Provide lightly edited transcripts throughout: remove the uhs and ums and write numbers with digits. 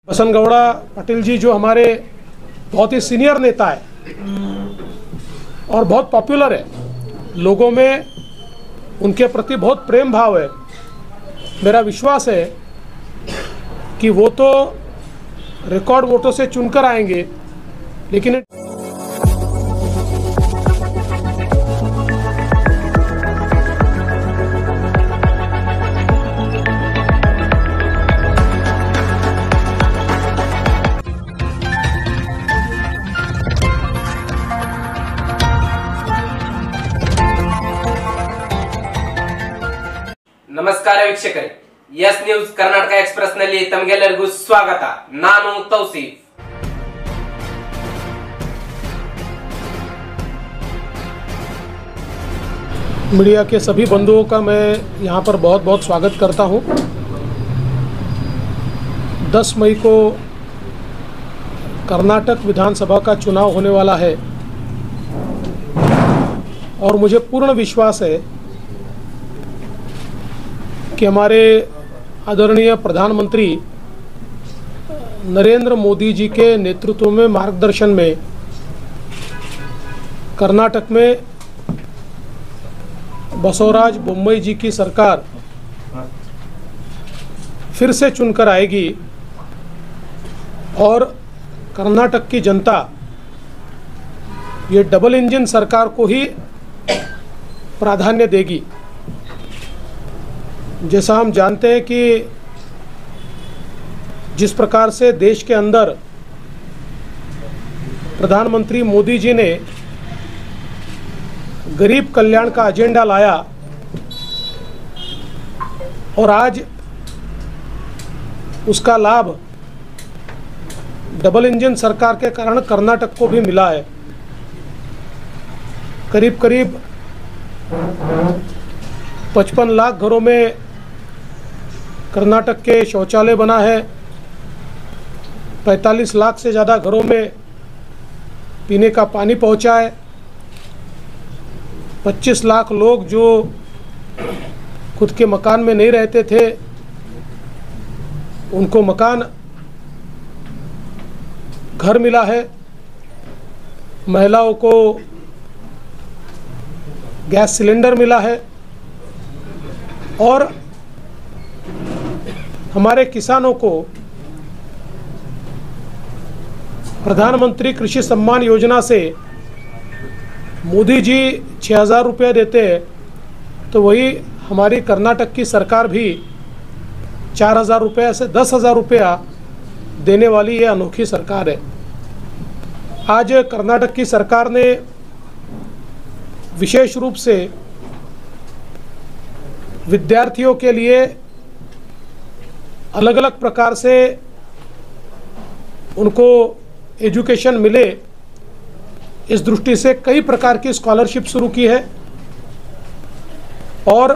बसनगौड़ा पाटिल जी जो हमारे बहुत ही सीनियर नेता है और बहुत पॉपुलर है, लोगों में उनके प्रति बहुत प्रेम भाव है। मेरा विश्वास है कि वो तो रिकॉर्ड वोटों से चुनकर आएंगे, लेकिन ನಮಸ್ಕಾರ ವೀಕ್ಷಕರೇ, ಎಸ್ ನ್ಯೂಸ್ ಕರ್ನಾಟಕ ಎಕ್ಸ್‌ಪ್ರೆಸ್ ನಲ್ಲಿ ತಮಗೆಲ್ಲರಿಗೂ ಸ್ವಾಗತ. ನಾನು ತೌಸೀಫ್. मीडिया के सभी बंधुओं का मैं यहाँ पर बहुत बहुत स्वागत करता हूँ। 10 मई को कर्नाटक विधानसभा का चुनाव होने वाला है और मुझे पूर्ण विश्वास है कि हमारे आदरणीय प्रधानमंत्री नरेंद्र मोदी जी के नेतृत्व में, मार्गदर्शन में कर्नाटक में बसवराज बोम्मई जी की सरकार फिर से चुनकर आएगी और कर्नाटक की जनता ये डबल इंजन सरकार को ही प्राधान्य देगी। जैसा हम जानते हैं कि जिस प्रकार से देश के अंदर प्रधानमंत्री मोदी जी ने गरीब कल्याण का एजेंडा लाया और आज उसका लाभ डबल इंजन सरकार के कारण कर्नाटक को भी मिला है। करीब करीब 55 लाख घरों में कर्नाटक के शौचालय बना है। 45 लाख से ज़्यादा घरों में पीने का पानी पहुंचा है। 25 लाख लोग जो खुद के मकान में नहीं रहते थे, उनको मकान घर मिला है। महिलाओं को गैस सिलेंडर मिला है और हमारे किसानों को प्रधानमंत्री कृषि सम्मान योजना से मोदी जी 6,000 रुपये देते हैं, तो वही हमारी कर्नाटक की सरकार भी 4,000 रुपये से 10,000 रुपया देने वाली ये अनोखी सरकार है। आज कर्नाटक की सरकार ने विशेष रूप से विद्यार्थियों के लिए अलग अलग प्रकार से उनको एजुकेशन मिले, इस दृष्टि से कई प्रकार की स्कॉलरशिप शुरू की है और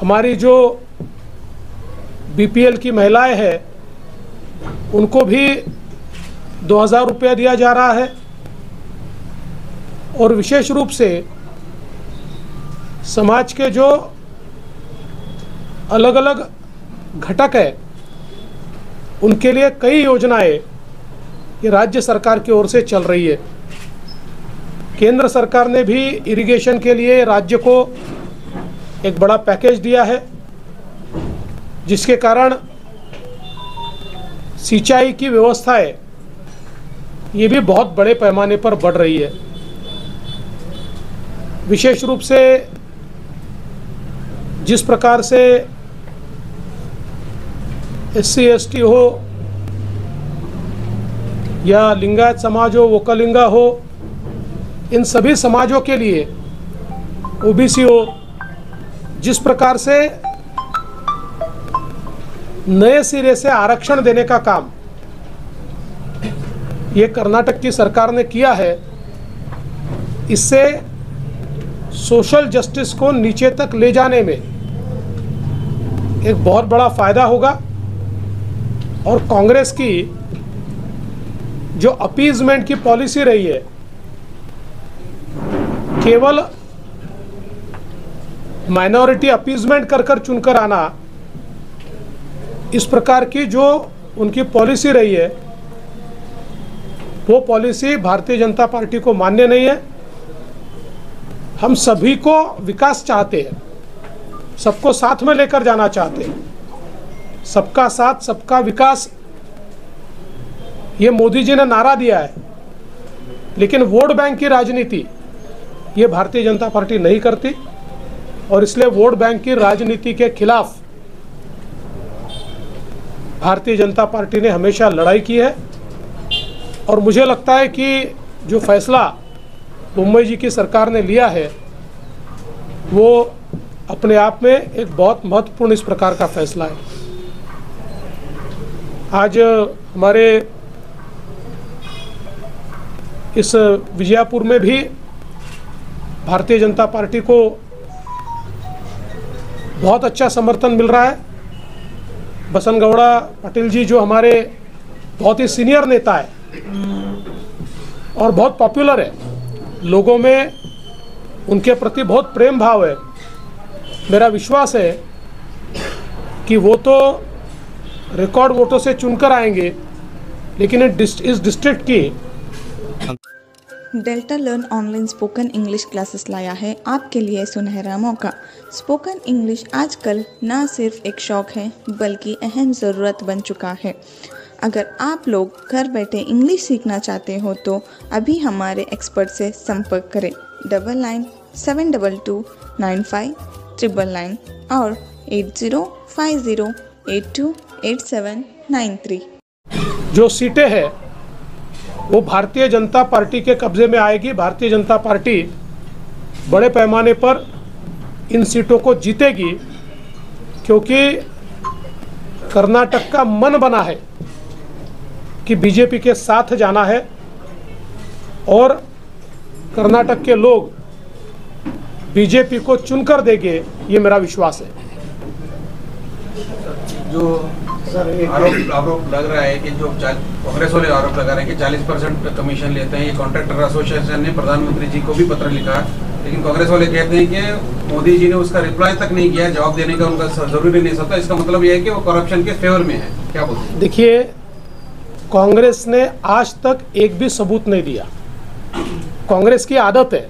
हमारी जो बीपीएल की महिलाएं हैं उनको भी 2,000 रुपया दिया जा रहा है। और विशेष रूप से समाज के जो अलग अलग घटक है उनके लिए कई योजनाएं ये राज्य सरकार की ओर से चल रही है। केंद्र सरकार ने भी इरिगेशन के लिए राज्य को एक बड़ा पैकेज दिया है, जिसके कारण सिंचाई की व्यवस्थाएं ये भी बहुत बड़े पैमाने पर बढ़ रही है। विशेष रूप से जिस प्रकार से SC ST हो या लिंगायत समाज हो, वोकलिंगा हो, इन सभी समाजों के लिए OBC हो, जिस प्रकार से नए सिरे से आरक्षण देने का काम ये कर्नाटक की सरकार ने किया है, इससे सोशल जस्टिस को नीचे तक ले जाने में एक बहुत बड़ा फायदा होगा। और कांग्रेस की जो अपीजमेंट की पॉलिसी रही है, केवल माइनॉरिटी अपीजमेंट कर चुनकर आना, इस प्रकार की जो उनकी पॉलिसी रही है वो पॉलिसी भारतीय जनता पार्टी को मान्य नहीं है। हम सभी को विकास चाहते हैं, सबको साथ में लेकर जाना चाहते हैं, सबका साथ सबका विकास, ये मोदी जी ने नारा दिया है। लेकिन वोट बैंक की राजनीति ये भारतीय जनता पार्टी नहीं करती और इसलिए वोट बैंक की राजनीति के खिलाफ भारतीय जनता पार्टी ने हमेशा लड़ाई की है। और मुझे लगता है कि जो फैसला मुंबई जी की सरकार ने लिया है वो अपने आप में एक बहुत महत्वपूर्ण इस प्रकार का फैसला है। आज हमारे इस विजयपुर में भी भारतीय जनता पार्टी को बहुत अच्छा समर्थन मिल रहा है। बसनगौड़ा पाटिल जी जो हमारे बहुत ही सीनियर नेता है और बहुत पॉपुलर है, लोगों में उनके प्रति बहुत प्रेम भाव है। मेरा विश्वास है कि वो तो रिकॉर्ड वोटों से चुनकर आएंगे, लेकिन इस डिस्ट्रिक्ट की delta learn online spoken English classes लाया है आपके लिए सुनहरा मौका। स्पोकन इंग्लिश आजकल ना सिर्फ एक शौक है बल्कि अहम ज़रूरत बन चुका है। अगर आप लोग घर बैठे इंग्लिश सीखना चाहते हो तो अभी हमारे एक्सपर्ट से संपर्क करें 9972295999 और 8050828793। जो सीटें हैं वो भारतीय जनता पार्टी के कब्जे में आएगी। भारतीय जनता पार्टी बड़े पैमाने पर इन सीटों को जीतेगी क्योंकि कर्नाटक का मन बना है कि बीजेपी के साथ जाना है और कर्नाटक के लोग बीजेपी को चुनकर देंगे, ये मेरा विश्वास है। जो सर एक आरोप लग रहा है कि जो कांग्रेस वाले आरोप लगा रहे हैं कि 40% कमीशन लेते हैं। ये कॉन्ट्रैक्टर एसोसिएशन ने प्रधानमंत्री जी को भी पत्र लिखा, लेकिन कांग्रेस वाले कहते हैं कि मोदी जी ने उसका रिप्लाई तक नहीं किया, जवाब देने का उनका जरूरी नहीं सकता। इसका मतलब ये है कि वो करप्शन के फेवर में है। क्या बोलते हैं? देखिए, कांग्रेस ने आज तक एक भी सबूत नहीं दिया। कांग्रेस की आदत है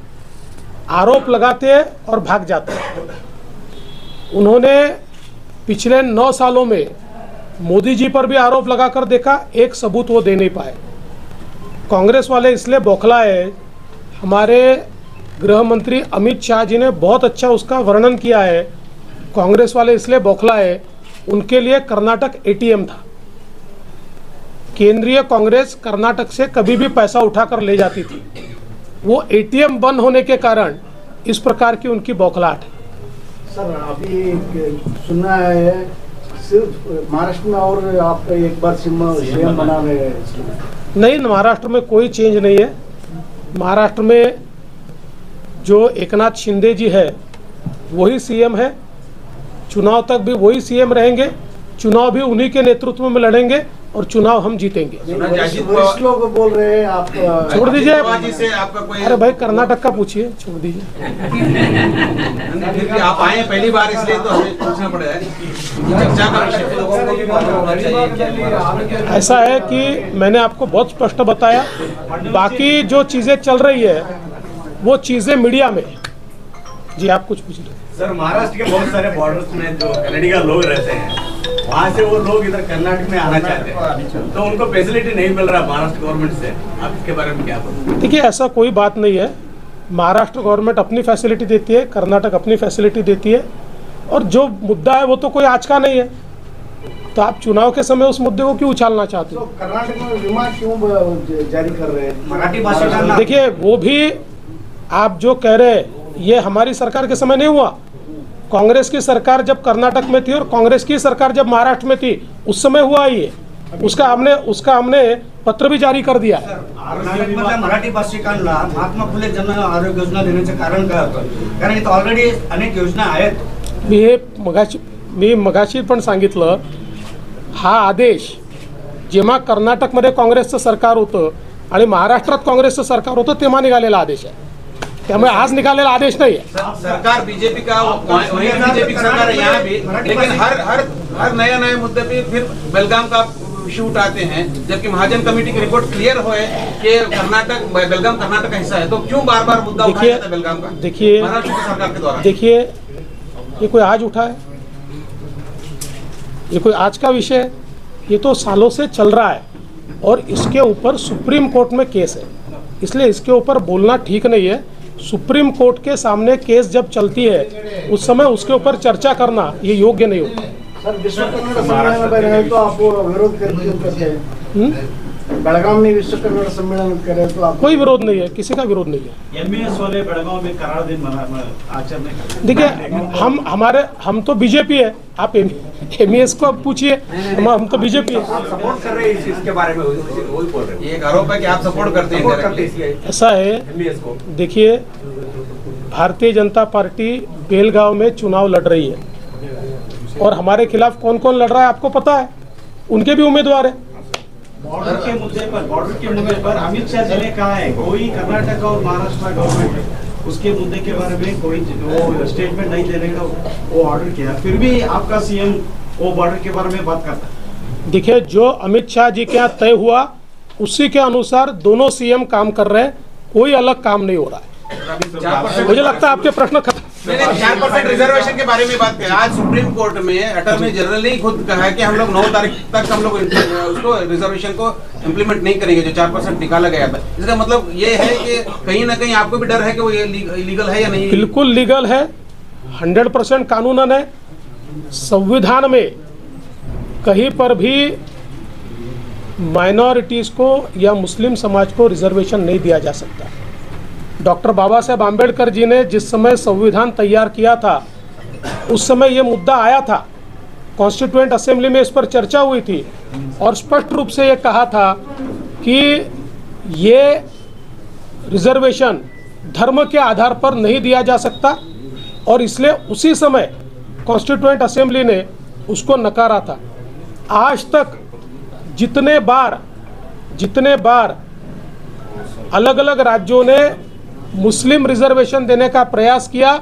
आरोप लगाते हैं और भाग जाते हैं। उन्होंने पिछले 9 सालों में मोदी जी पर भी आरोप लगाकर देखा, एक सबूत वो दे नहीं पाए। कांग्रेस वाले इसलिए बौखलाए। हमारे गृह मंत्री अमित शाह जी ने बहुत अच्छा उसका वर्णन किया है। कांग्रेस वाले इसलिए बौखलाए, उनके लिए कर्नाटक एटीएम था। केंद्रीय कांग्रेस कर्नाटक से कभी भी पैसा उठाकर ले जाती थी, वो एटीएम बंद होने के कारण इस प्रकार की उनकी बौखलाहट है। सर अभी सुनना है सिर्फ महाराष्ट्र में और आप एक बार सीएम बना रहे हैं? नहीं, महाराष्ट्र में कोई चेंज नहीं है। महाराष्ट्र में जो एकनाथ शिंदे जी है वही सीएम है, चुनाव तक भी वही सीएम रहेंगे, चुनाव भी उन्हीं के नेतृत्व में लड़ेंगे और चुनाव हम जीतेंगे। वरिष्ठ लोग बोल रहे हैं, आप छोड़ दीजिए। अरे भाई कर्नाटक का पूछिए, छोड़ दीजिए। आप आए पहली बार इसलिए तो हमें पूछना पड़ेगा, चर्चा का विषय। ऐसा है कि मैंने आपको बहुत स्पष्ट बताया, बाकी जो चीजें चल रही है वो चीजें मीडिया में। जी आप कुछ पूछ रहे? सर महाराष्ट्र के बहुत सारे बॉर्डर्स में जो कनाडिगा लोग रहते हैं, वहाँ से वो लोग इधर कर्नाटक में आना चाहते हैं, तो उनको फैसिलिटी नहीं मिल रहा महाराष्ट्र गवर्नमेंट से। आप इसके बारे में क्या बोलते? देखिए, ऐसा कोई बात नहीं है। महाराष्ट्र गवर्नमेंट अपनी फैसिलिटी देती है, कर्नाटक अपनी फैसिलिटी देती है, और जो मुद्दा है वो तो कोई आज का नहीं है। तो आप चुनाव के समय उस मुद्दे को क्यों उछालना चाहते हो? कर्नाटक में बीमा क्यों जारी कर रहे हैं? मराठी भाषा। देखिए, वो भी आप जो कह रहे हैं ये हमारी सरकार के समय नहीं हुआ। कांग्रेस की सरकार जब कर्नाटक में थी और कांग्रेस की सरकार जब महाराष्ट्र में थी उस समय हुआ ये। उसका हमने पत्र भी जारी कर दिया है। कर्नाटकमधल्या मराठी भाषिकांना महात्मा फुले जन आरोग्य योजना देण्याचे कारण काय होतं? कारण इथं ऑलरेडी अनेक योजना आहेत। मी मगाशी पण सांगितलं, हा आदेश जेव्हा कर्नाटकमध्ये काँग्रेसचं सरकार होतं आणि महाराष्ट्रात काँग्रेसचं सरकार होतं तेव्हा निघालेला आदेश आहे। त्यामुळे आज निकालेला आदेश नहीं है। सरकार बीजेपी का बीजेपी सरकार है यहाँ भी, लेकिन हर नए मुद्दे पे फिर बेलगाम का इशू उठाते हैं, जबकि महाजन कमेटी की रिपोर्ट क्लियर हो कि कर्नाटक बेलगाम कर्नाटक का हिस्सा है, तो क्यों बार बार मुद्दा उठाया जाता है बेलगाम का? देखिए महाराष्ट्र की सरकार के द्वारा। देखिए, ये कोई आज उठा है? ये कोई आज का विषय है? ये तो सालों से चल रहा है और इसके ऊपर सुप्रीम कोर्ट में केस है, इसलिए इसके ऊपर बोलना ठीक नहीं है। सुप्रीम कोर्ट के सामने केस जब चलती है उस समय उसके ऊपर चर्चा करना ये योग्य नहीं होता। सर, विश्व कन्नड़ सम्मेलन में रहे तो आप विरोध करते हैं। बेलगाम में विश्व कन्नड़ सम्मेलन करे तो आप? कोई विरोध नहीं है, किसी का विरोध नहीं है। एमईएस वाले बेलगाम में करार दिन आचरण। देखिए, हम तो बीजेपी है, आप एमईएस को अब पूछिए, हम तो बीजेपी है। सपोर्ट कर रहे हैं इसके बारे में, वही बोल रहे हैं। ये एक आरोप है कि आप सपोर्ट करते हैं। ऐसा है, देखिए, भारतीय जनता पार्टी बेलगांव में चुनाव लड़ रही है और हमारे खिलाफ कौन कौन लड़ रहा है आपको पता है, उनके भी उम्मीदवार है। बॉर्डर के मुद्दे पर अमित शाह जी ने कहा है कोई कर्नाटक और महाराष्ट्र गवर्नमेंट उसके मुद्दे के बारे में कोई वो स्टेटमेंट नहीं देने का वो ऑर्डर किया, फिर भी आपका सीएम वो बॉर्डर के बारे में बात करता है। देखिए, जो अमित शाह जी के यहाँ तय हुआ उसी के अनुसार दोनों सीएम काम कर रहे हैं, कोई अलग काम नहीं हो रहा है। मुझे लगता है आपके प्रश्न खत्म। 4% रिजर्वेशन के बारे में बात करें, आज सुप्रीम कोर्ट में अटॉर्नी जनरल ने खुद कहा है कि हम लोग 9 तारीख तक हम लोग उसको रिजर्वेशन को इम्प्लीमेंट नहीं करेंगे, जो 4% निकाला गया था। इसका मतलब ये है कि कहीं ना कहीं आपको भी डर है कि वो ये लीगल है या नहीं? बिल्कुल लीगल है, 100% कानूनन है। संविधान में कहीं पर भी माइनॉरिटीज को या मुस्लिम समाज को रिजर्वेशन नहीं दिया जा सकता। डॉक्टर बाबा साहेब आम्बेडकर जी ने जिस समय संविधान तैयार किया था उस समय ये मुद्दा आया था, कॉन्स्टिट्यूएंट असेंबली में इस पर चर्चा हुई थी और स्पष्ट रूप से ये कहा था कि ये रिजर्वेशन धर्म के आधार पर नहीं दिया जा सकता और इसलिए उसी समय कॉन्स्टिट्यूएंट असेंबली ने उसको नकारा था। आज तक जितने बार अलग अलग राज्यों ने मुस्लिम रिजर्वेशन देने का प्रयास किया,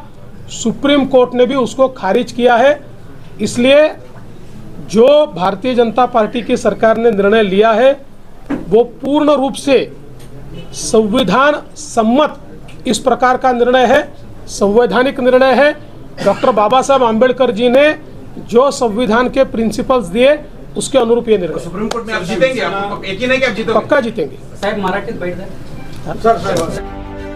सुप्रीम कोर्ट ने भी उसको खारिज किया है। इसलिए जो भारतीय जनता पार्टी की सरकार ने निर्णय लिया है वो पूर्ण रूप से संविधान सम्मत इस प्रकार का निर्णय है, संवैधानिक निर्णय है। डॉक्टर बाबा साहब आम्बेडकर जी ने जो संविधान के प्रिंसिपल्स दिए उसके अनुरूप ये निर्णय। सुप्रीम कोर्ट में आप जीतेंगे? आप यकीन है कि आप जीतोगे? पक्का जीतेंगे। साहब मराठीत बैठ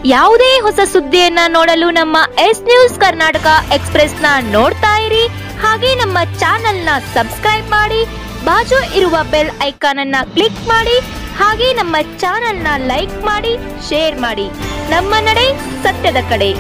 ಯಾವುದೇ ಹೊಸ ಸುದ್ದಿಯನ್ನ ನೋಡಲು ನಮ್ಮ ಎಸ್ ನ್ಯೂಸ್ ಕರ್ನಾಟಕ ಎಕ್ಸ್‌ಪ್ರೆಸ್ ನ ನೋಡ್ತಾ ಇರಿ, ಹಾಗೆ ನಮ್ಮ ಚಾನೆಲ್ ನ ಸಬ್ಸ್ಕ್ರೈಬ್ ಮಾಡಿ, ಬಾಜು ಇರುವ ಬೆಲ್ ಐಕಾನ್ ಅನ್ನ ಕ್ಲಿಕ್ ಮಾಡಿ, ಹಾಗೆ ನಮ್ಮ ಚಾನೆಲ್ ನ ಲೈಕ್ ಮಾಡಿ, ಶೇರ್ ಮಾಡಿ. ನಮ್ಮ ನಡೆ ಸತ್ಯದ ಕಡೆ.